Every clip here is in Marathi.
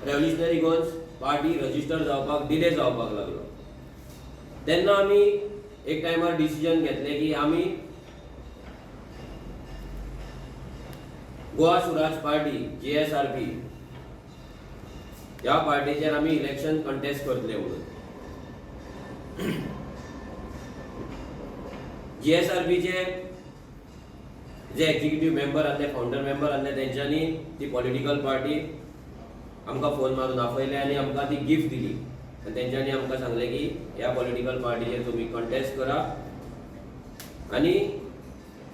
रेव्होल्युशनरी गोन्स पार्टी रजिस्टर जावपाक डिले जावपाक लागलो. तेन्ना आमी एक टायमार डिसिजन घेतले की आमी गोवा स्वराज पार्टी JSRP ह्या पार्टीचेर आमी इलेक्शन कंटेस्ट करतले म्हणून. JSRP चे जे एक्झिक्युटिव्ह मेंबर आसले, फाउंडर मेंबर आसले, तेंच्यांनी ती पॉलिटिकल पार्टी आमकां फोन मारून आपयले आनी आमकां ती गिफ्ट दिली. तेंच्यांनी आमकां सांगले की ह्या पॉलिटिकल पार्टीचेर तुमी कंटेस्ट करा आनी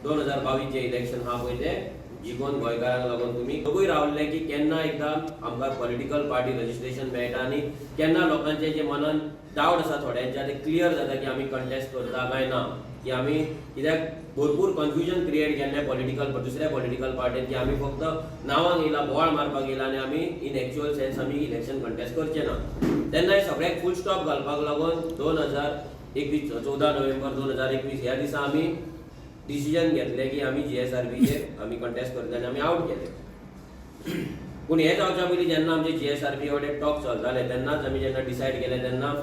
2022 जे इलेक्शन आहा पळय ते जिखोवन गोंयकारांक लागून तुमी दोगूय रावल्ले की केन्ना एकदां आमकां पॉलिटिकल पार्टी रजिस्ट्रेशन मेळटा आनी केन्ना लोकांचे जे मनान डावट आसा थोड्यांच्या ते क्लियर जाता की आमी कंटेस्ट करता काय ना, की आमी कित्याक भरपूर कन्फ्युजन क्रिएट केल्लें पॉलिटिकल दुसऱ्या पॉलिटिकल पार्टीन की आमी फक्त नांवांक येयला, बोवाळ मारपाक येयला आनी आमी इन एक्चुअल सेन्स आमी इलेक्शन कंटेस्ट करचे ना. तेन्ना हे सगळ्याक फूल स्टॉप घालपाक लागून 14 नोव्हेंबर 2021 ह्या दिसा आमी डिसिजन घेतले की आमी JSRP आमी कंटेस्ट करतले आनी आमी आउट केले. पूण हे जावच्या पयलीं जेन्ना आमचे JSRP कडेन टॉक चलताले तेन्नाच आमी जेन्ना डिसायड केलें तेन्ना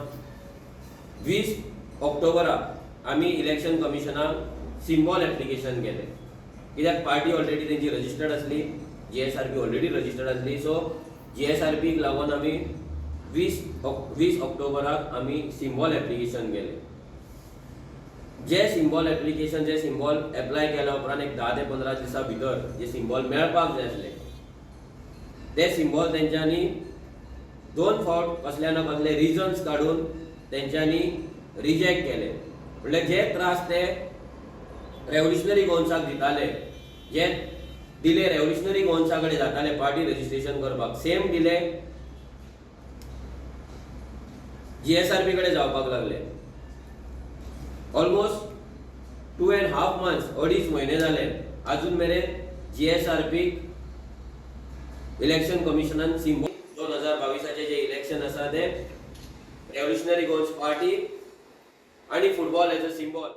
20 ऑक्टोबराक आमी इलेक्शन कमिशनाक सिम्बॉल एप्लिकेशन केलें. कित्याक पार्टी ऑलरेडी तेंची रजिस्टर्ड आसली, JSRP ऑलरेडी रजिस्टर्ड आसली. सो JSRPक लागून आमी 20 ऑक्टोबराक आमी सिम्बॉल एप्लिकेशन केलें. जे सिम्बॉल एप्लाय केल्या उपरांत एक 10 ते 15 दिसां भितर जे सिम्बॉल मेळपाक जाय आसले ते सिम्बॉल तेंच्यांनी 2 फावट कसल्या ना कसले रिजन्स काडून तेंच्यांनी रिजेक्ट केले. म्हणल्यार जे त्रास ते रेव्होल्युशनरी गोन्साक दिताले, जे डिले रेव्होल्युशनरी गोन्सा कडेन जाताले पार्टी रजिस्ट्रेशन करपाक, सेम डिले JSRP कडेन जावपाक लागले. ऑलमोस्ट 2.5 months, 2.5 म्हयने जाले अजून मेरेन JSRP इलेक्शन कमिशनान सिम्बॉल 2022 जे इलेक्शन आसा ते रेव्होल्युशनरी गोन्स पार्टी आणि फुटबॉल एज अ सिम्बॉल